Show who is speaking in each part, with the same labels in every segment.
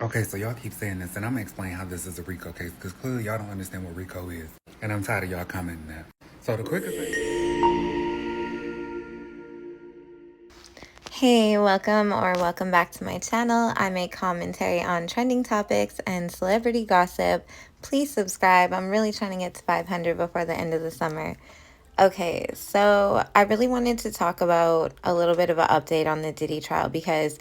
Speaker 1: Okay, so y'all keep saying this, and I'm gonna explain how this is a Rico case, because clearly y'all don't understand what Rico is. And I'm tired of y'all commenting that. So the quickest thing...
Speaker 2: Hey, welcome back to my channel. I make commentary on trending topics and celebrity gossip. Please subscribe. I'm really trying to get to 500 before the end of the summer. Okay, so I really wanted to talk about a little bit of an update on the Diddy trial because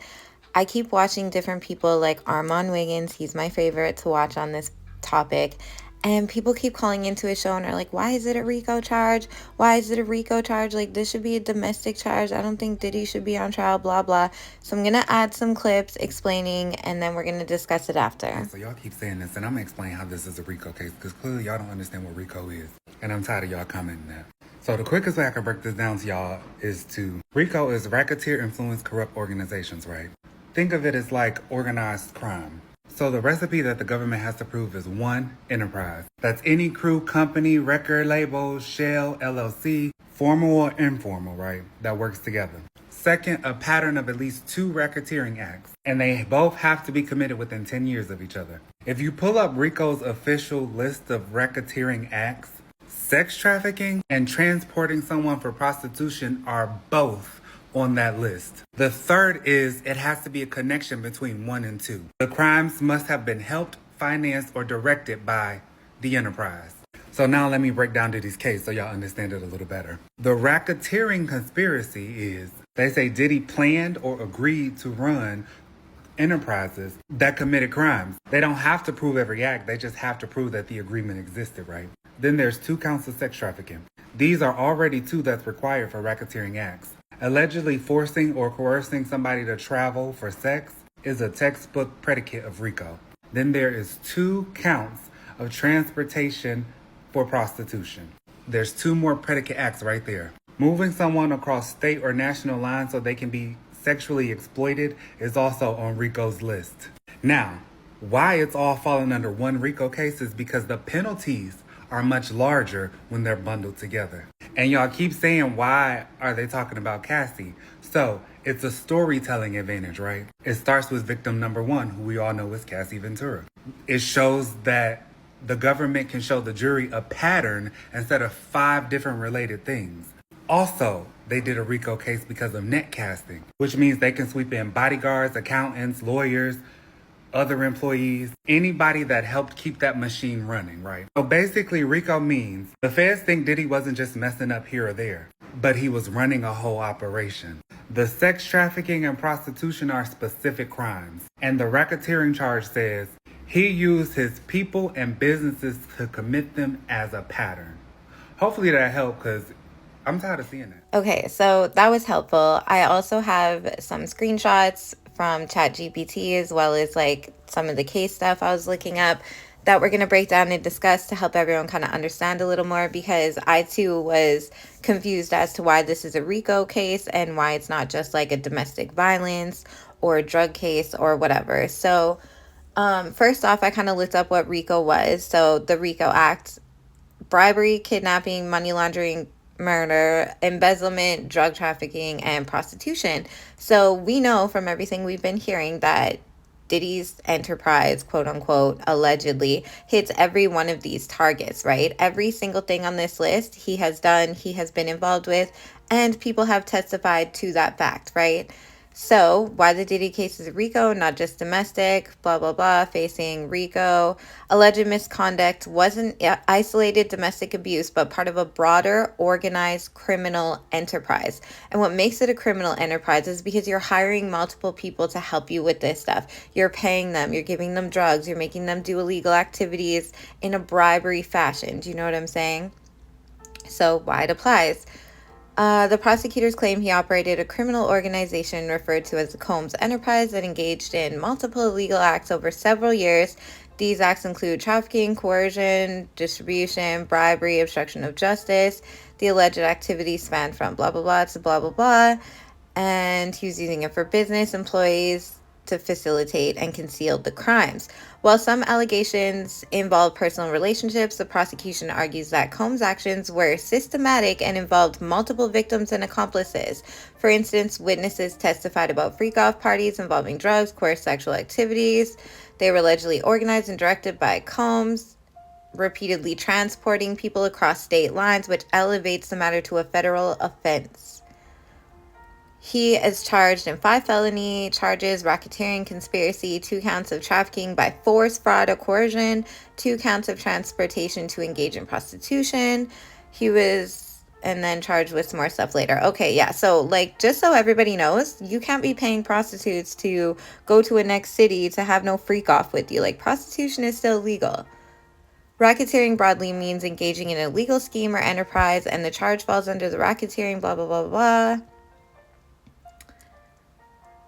Speaker 2: I keep watching different people like Armand Wiggins. He's my favorite to watch on this topic. And people keep calling into his show and are like, why is it a Rico charge? Why is it a Rico charge? Like, this should be a domestic charge. I don't think Diddy should be on trial, blah, blah. So I'm going to add some clips explaining, and then we're going to discuss it after.
Speaker 1: Okay, so y'all keep saying this, and I'm going to explain how this is a Rico case, because clearly y'all don't understand what Rico is. And I'm tired of y'all commenting that. So the quickest way I can break this down to y'all is Rico is racketeer influence corrupt organizations, right? Think of it as like organized crime. So the recipe that the government has to prove is 1, enterprise. That's any crew, company, record label, shell, LLC, formal or informal, right, that works together. 2nd, a pattern of at least 2 racketeering acts, and they both have to be committed within 10 years of each other. If you pull up Rico's official list of racketeering acts, sex trafficking and transporting someone for prostitution are both on that list. The 3rd is it has to be a connection between 1 and 2. The crimes must have been helped, financed, or directed by the enterprise. So now let me break down Diddy's case so y'all understand it a little better. The racketeering conspiracy is they say Diddy planned or agreed to run enterprises that committed crimes. They don't have to prove every act, they just have to prove that the agreement existed, right? Then there's 2 counts of sex trafficking. These are already 2 that's required for racketeering acts. Allegedly forcing or coercing somebody to travel for sex is a textbook predicate of Rico. Then there is 2 counts of transportation for prostitution. There's 2 more predicate acts right there. Moving someone across state or national lines so they can be sexually exploited is also on Rico's list. Now, why it's all falling under one Rico case is because the penalties are much larger when they're bundled together. And y'all keep saying, why are they talking about Cassie? So it's a storytelling advantage, right? It starts with victim number 1, who we all know is Cassie Ventura. It shows that the government can show the jury a pattern instead of 5 different related things. Also, they did a Rico case because of net casting, which means they can sweep in bodyguards, accountants, lawyers, other employees, anybody that helped keep that machine running, right? So basically, Rico means the feds think Diddy wasn't just messing up here or there, but he was running a whole operation. The sex trafficking and prostitution are specific crimes, and the racketeering charge says he used his people and businesses to commit them as a pattern. Hopefully that helped, because I'm tired of seeing that.
Speaker 2: Okay, so that was helpful. I also have some screenshots from ChatGPT as well as like some of the case stuff I was looking up that we're going to break down and discuss to help everyone kind of understand a little more, because I too was confused as to why this is a Rico case and why it's not just like a domestic violence or a drug case or whatever. So first off, I kind of looked up what Rico was. So the Rico Act: bribery, kidnapping, money laundering, murder, embezzlement, drug trafficking, and prostitution. So we know from everything we've been hearing that Diddy's enterprise, quote unquote, allegedly hits every one of these targets, right? Every single thing on this list he has done, he has been involved with, and people have testified to that fact, right? So why the Diddy case is Rico, not just domestic, blah, blah, blah, facing Rico. Alleged misconduct wasn't isolated domestic abuse, but part of a broader organized criminal enterprise. And what makes it a criminal enterprise is because you're hiring multiple people to help you with this stuff. You're paying them, you're giving them drugs, you're making them do illegal activities in a bribery fashion. Do you know what I'm saying? So why it applies. The prosecutors claim he operated a criminal organization referred to as the Combs Enterprise that engaged in multiple illegal acts over several years. These acts include trafficking, coercion, distribution, bribery, obstruction of justice. The alleged activity spanned from blah, blah, blah to blah, blah, blah. And he was using it for business, employees, to facilitate and conceal the crimes. While some allegations involve personal relationships, the prosecution argues that Combs' actions were systematic and involved multiple victims and accomplices. For instance, witnesses testified about freak-off parties involving drugs, coerced sexual activities. They were allegedly organized and directed by Combs, repeatedly transporting people across state lines, which elevates the matter to a federal offense. He is charged in 5 felony charges: racketeering, conspiracy, 2 counts of trafficking by force, fraud, or coercion, 2 counts of transportation to engage in prostitution. He was, and then charged with some more stuff later. Okay, yeah, so like, just so everybody knows, you can't be paying prostitutes to go to a next city to have no freak off with you. Like, prostitution is still legal. Racketeering broadly means engaging in a legal scheme or enterprise, and the charge falls under the racketeering, blah, blah, blah, blah.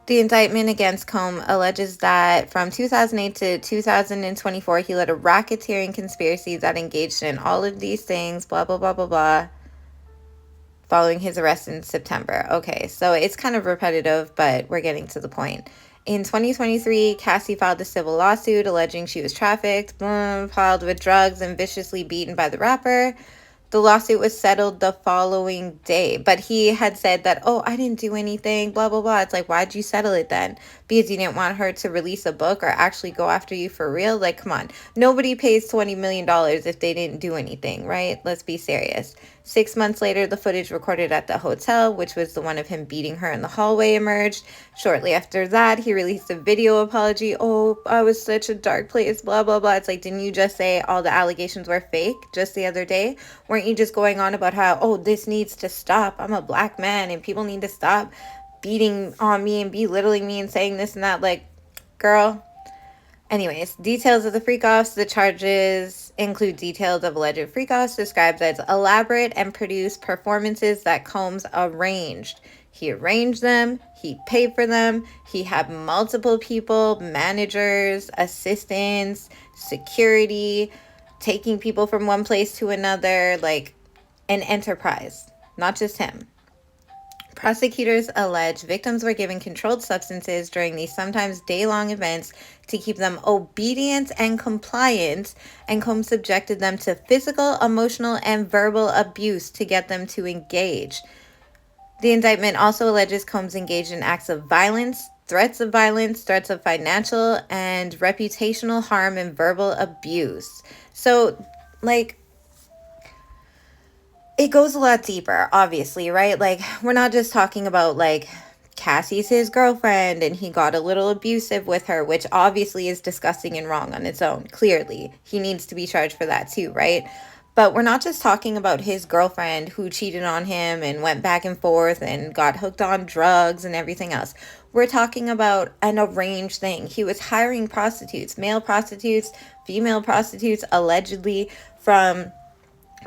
Speaker 2: The indictment against Combs alleges that from 2008 to 2024, he led a racketeering conspiracy that engaged in all of these things, blah, blah, blah, blah, blah, following his arrest in September. Okay, so it's kind of repetitive, but we're getting to the point. In 2023, Cassie filed a civil lawsuit alleging she was trafficked, piled with drugs, and viciously beaten by the rapper. The lawsuit was settled the following day, but he had said that, oh, I didn't do anything, blah, blah, blah. It's like, why'd you settle it then? Because you didn't want her to release a book or actually go after you for real? Like, come on. Nobody pays $20 million if they didn't do anything, right? Let's be serious. 6 months later, the footage recorded at the hotel, which was the one of him beating her in the hallway, emerged. Shortly after that, he released a video apology. Oh, I was such a dark place, blah, blah, blah. It's like, didn't you just say all the allegations were fake just the other day? Weren't you just going on about how, oh, this needs to stop? I'm a black man and people need to stop beating on me and belittling me and saying this and that. Like, girl. Anyways, details of the freak-offs. The charges include details of alleged freak-offs described as elaborate and produced performances that Combs arranged. He arranged them. He paid for them. He had multiple people, managers, assistants, security, taking people from one place to another, like an enterprise, not just him. Prosecutors allege victims were given controlled substances during these sometimes day-long events to keep them obedient and compliant, and Combs subjected them to physical, emotional, and verbal abuse to get them to engage. The indictment also alleges Combs engaged in acts of violence, threats of financial and reputational harm, and verbal abuse. So, like, it goes a lot deeper, obviously, right? Like, we're not just talking about, like, Cassie's his girlfriend and he got a little abusive with her, which obviously is disgusting and wrong on its own. Clearly, he needs to be charged for that too, right? But we're not just talking about his girlfriend who cheated on him and went back and forth and got hooked on drugs and everything else. We're talking about an arranged thing. He was hiring prostitutes, male prostitutes, female prostitutes, allegedly from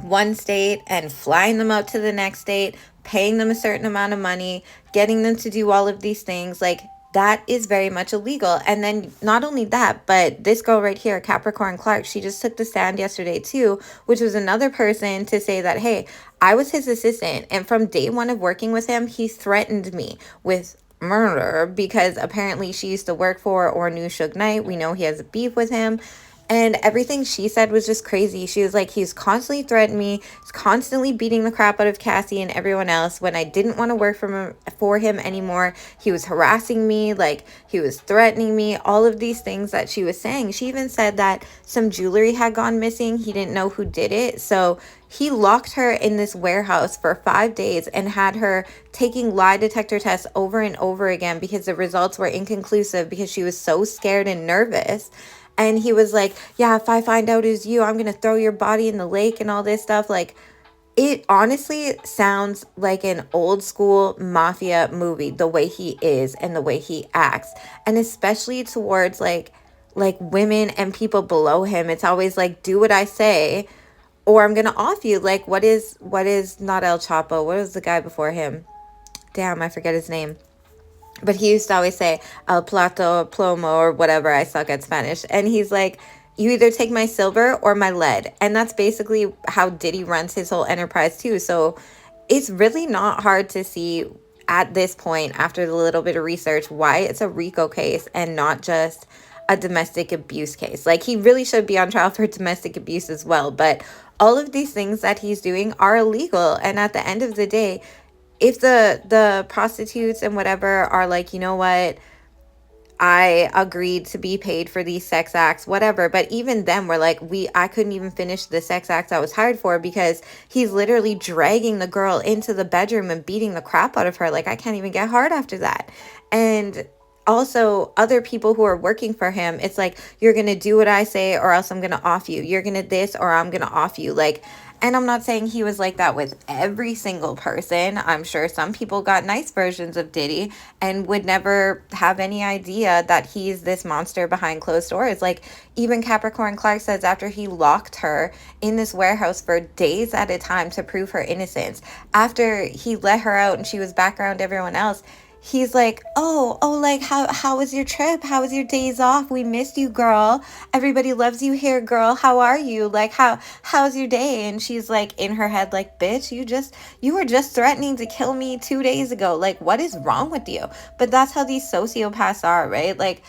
Speaker 2: one state, and flying them out to the next state, paying them a certain amount of money, getting them to do all of these things. Like, that is very much illegal. And then not only that, but this girl right here, Capricorn Clark, she just took the stand yesterday too, which was another person to say that, hey, I was his assistant, and from day one of working with him, he threatened me with murder because apparently she used to work for or knew Suge Knight. We know he has a beef with him. And everything she said was just crazy. She was like, he's constantly threatening me. He's constantly beating the crap out of Cassie and everyone else. When I didn't want to work for him anymore, he was harassing me. Like, he was threatening me. All of these things that she was saying. She even said that some jewelry had gone missing. He didn't know who did it. So he locked her in this warehouse for 5 days and had her taking lie detector tests over and over again because the results were inconclusive because she was so scared and nervous. And he was like, yeah, if I find out it's you, I'm going to throw your body in the lake and all this stuff. Like, it honestly sounds like an old school mafia movie, the way he is and the way he acts. And especially towards like women and people below him. It's always like, do what I say or I'm going to off you. Like, what is not El Chapo? What was the guy before him? Damn, I forget his name. But he used to always say, el plato, plomo, or whatever. I suck at Spanish. And he's like, you either take my silver or my lead. And that's basically how Diddy runs his whole enterprise too. So it's really not hard to see at this point, after the little bit of research, why it's a RICO case and not just a domestic abuse case. Like, he really should be on trial for domestic abuse as well. But all of these things that he's doing are illegal. And at the end of the day, if the prostitutes and whatever are like, you know what, I agreed to be paid for these sex acts, whatever. But even then, we're like, I couldn't even finish the sex acts I was hired for because he's literally dragging the girl into the bedroom and beating the crap out of her. Like, I can't even get hard after that. And also, other people who are working for him, it's like, you're going to do what I say or else I'm going to off you. You're going to this or I'm going to off you. Like, and I'm not saying he was like that with every single person. I'm sure some people got nice versions of Diddy and would never have any idea that he's this monster behind closed doors. Like, even Capricorn Clark says after he locked her in this warehouse for days at a time to prove her innocence, after he let her out and she was back around everyone else, he's like, oh, like, how was your trip? How was your days off? We missed you, girl. Everybody loves you here, girl. How are you? Like, how's your day? And she's like, in her head, like, bitch, you were just threatening to kill me 2 days ago. Like, what is wrong with you? But that's how these sociopaths are, right? Like,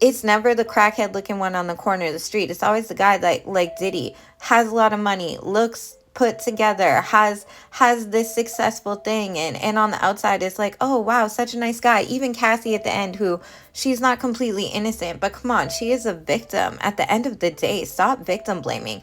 Speaker 2: it's never the crackhead looking one on the corner of the street. It's always the guy that, like Diddy, has a lot of money, looks put together, has this successful thing, and on the outside it's like, oh wow, such a nice guy. Even Cassie at the end, who she's not completely innocent, but come on, she is a victim at the end of the day. Stop victim blaming.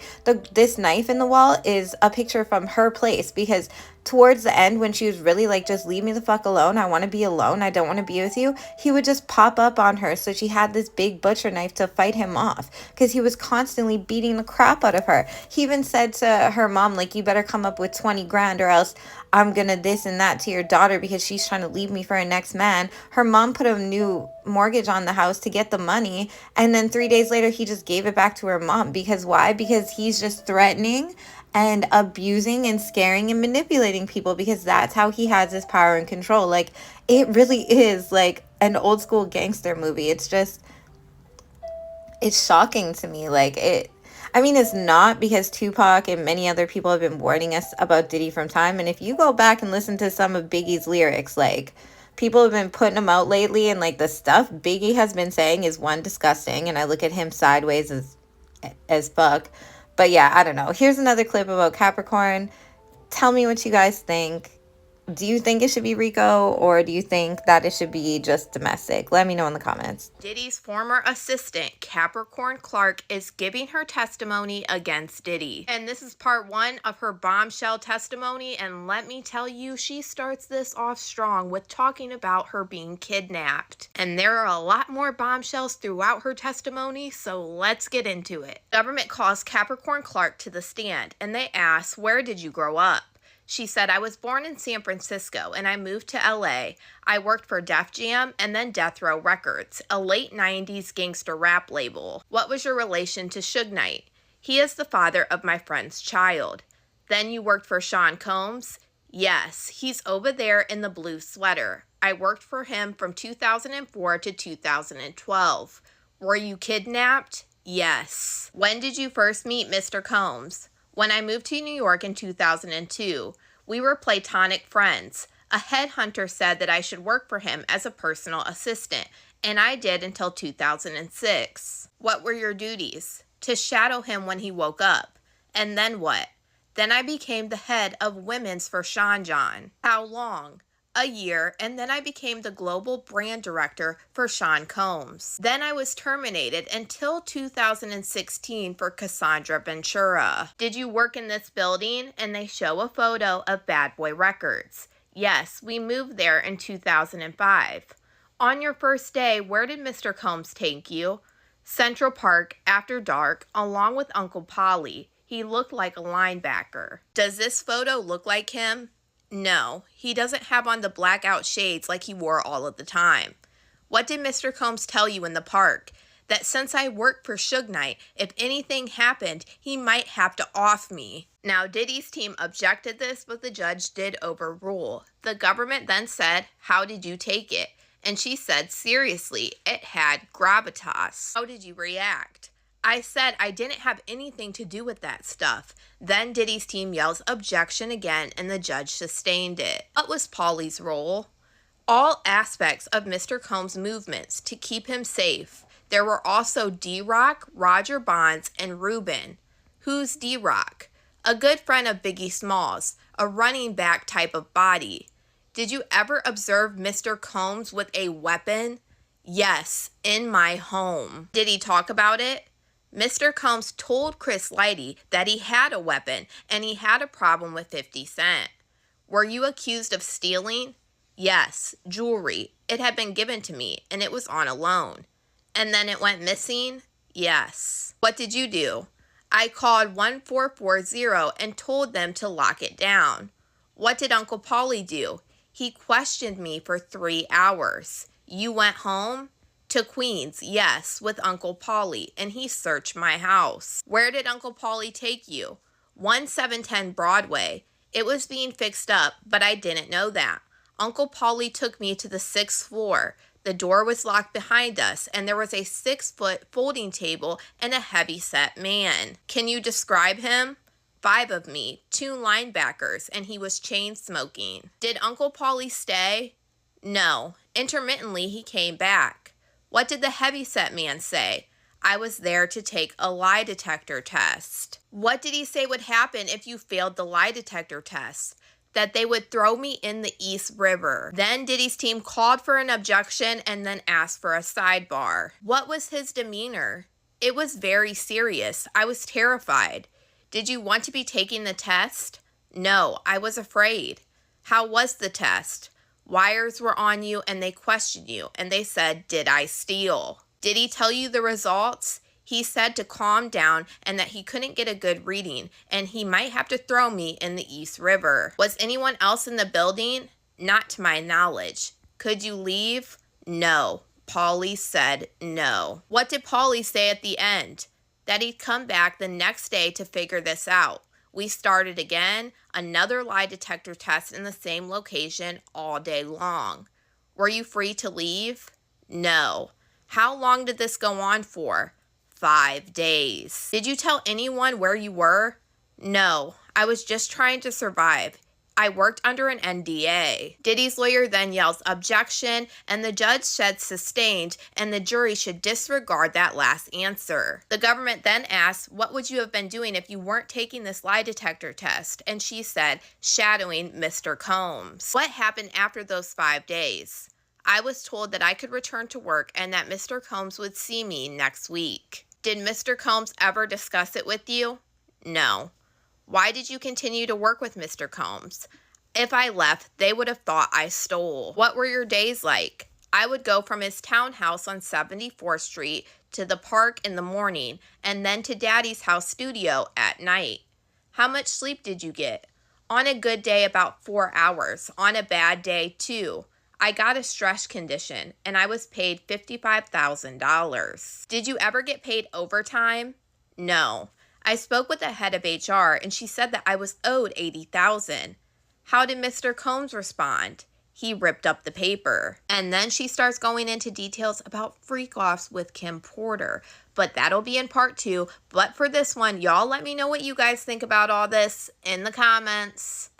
Speaker 2: This knife in the wall is a picture from her place, because towards the end, when she was really like, just leave me the fuck alone, I want to be alone, I don't want to be with you, he would just pop up on her. So she had this big butcher knife to fight him off because he was constantly beating the crap out of her. He even said to her mom, like, you better come up with 20 grand or else I'm gonna this and that to your daughter because she's trying to leave me for a next man. Her mom put a new mortgage on the house to get the money, and then 3 days later he just gave it back to her mom. Because why? Because he's just threatening and abusing and scaring and manipulating people, because that's how he has his power and control. Like, it really is like an old school gangster movie. It's just, it's shocking to me. Like, I mean, it's not, because Tupac and many other people have been warning us about Diddy from time. And if you go back and listen to some of Biggie's lyrics, like, people have been putting them out lately, and like the stuff Biggie has been saying is, one, disgusting, and I look at him sideways as fuck. But yeah, I don't know. Here's another clip about Capricorn. Tell me what you guys think. Do you think it should be RICO, or do you think that it should be just domestic? Let me know in the comments.
Speaker 3: Diddy's former assistant, Capricorn Clark, is giving her testimony against Diddy. And this is part 1 of her bombshell testimony. And let me tell you, she starts this off strong with talking about her being kidnapped. And there are a lot more bombshells throughout her testimony, so let's get into it. Government calls Capricorn Clark to the stand, and they ask, where did you grow up? She said, I was born in San Francisco and I moved to LA. I worked for Def Jam and then Death Row Records, a late 90s gangster rap label. What was your relation to Suge Knight? He is the father of my friend's child. Then you worked for Sean Combs? Yes, he's over there in the blue sweater. I worked for him from 2004 to 2012. Were you kidnapped? Yes. When did you first meet Mr. Combs? When I moved to New York in 2002, we were platonic friends. A headhunter said that I should work for him as a personal assistant, and I did until 2006. What were your duties? To shadow him when he woke up. And then what? Then I became the head of women's for Sean John. How long? A year, and then I became the global brand director for Sean Combs. Then I was terminated until 2016 for Cassandra Ventura. Did you work in this building? And they show a photo of Bad Boy Records. Yes, we moved there in 2005. On your first day, where did Mr. Combs take you? Central Park after dark, along with Uncle Polly. He looked like a linebacker. Does this photo look like him? No, he doesn't have on the blackout shades like he wore all of the time. What did Mr. Combs tell you in the park? That since I worked for Suge Knight, if anything happened, he might have to off me. Now, Diddy's team objected this, but the judge did overrule. The government then said, how did you take it? And she said, seriously, it had gravitas. How did you react? I said I didn't have anything to do with that stuff. Then Diddy's team yells objection again, and the judge sustained it. What was Paulie's role? all aspects of Mr. Combs' movements to keep him safe. There were also D-Rock, Roger Bonds, and Ruben. Who's D-Rock? A good friend of Biggie Smalls, a running back type of body. Did you ever observe Mr. Combs with a weapon? Yes, in my home. Did he talk about it? Mr. Combs told Chris Lighty that he had a weapon and he had a problem with 50 Cent. Were you accused of stealing? Yes, jewelry. It had been given to me and it was on a loan. And then it went missing? Yes. What did you do? I called 1440 and told them to lock it down. What did Uncle Paulie do? He questioned me for 3 hours. You went home? To Queens, yes, with Uncle Paulie, and he searched my house. Where did Uncle Paulie take you? 1710 Broadway. It was being fixed up, but I didn't know that. Uncle Paulie took me to the 6th floor. The door was locked behind us, and there was a 6-foot folding table and a heavy-set man. Can you describe him? 5 of me, 2 linebackers, and he was chain smoking. Did Uncle Paulie stay? No. Intermittently, he came back. What did the heavy-set man say? I was there to take a lie detector test. What did he say would happen if you failed the lie detector test? That they would throw me in the East River. Then Diddy's team called for an objection and then asked for a sidebar. What was his demeanor? It was very serious. I was terrified. Did you want to be taking the test? No, I was afraid. How was the test? Wires were on you and they questioned you and they said, did I steal? Did he tell you the results? He said to calm down and that he couldn't get a good reading and he might have to throw me in the East River. Was anyone else in the building? Not to my knowledge. Could you leave? No. Paulie said no. What did Paulie say at the end? That he'd come back the next day to figure this out. We started again, another lie detector test in the same location all day long. Were you free to leave? No. How long did this go on for? 5 days. Did you tell anyone where you were? No. I was just trying to survive. I worked under an NDA. Diddy's lawyer then yells objection, and the judge said sustained, and the jury should disregard that last answer. The government then asked, what would you have been doing if you weren't taking this lie detector test? And she said, shadowing Mr. Combs. What happened after those 5 days? I was told that I could return to work and that Mr. Combs would see me next week. Did Mr. Combs ever discuss it with you? No. Why did you continue to work with Mr. Combs? If I left, they would have thought I stole. What were your days like? I would go from his townhouse on 74th Street to the park in the morning and then to Daddy's house studio at night. How much sleep did you get? On a good day, about 4 hours. On a bad day, 2. I got a stress condition and I was paid $55,000. Did you ever get paid overtime? No. I spoke with the head of HR and she said that I was owed $80,000. How did Mr. Combs respond? He ripped up the paper. And then she starts going into details about freak-offs with Kim Porter. But that'll be in part 2. But for this one, y'all let me know what you guys think about all this in the comments.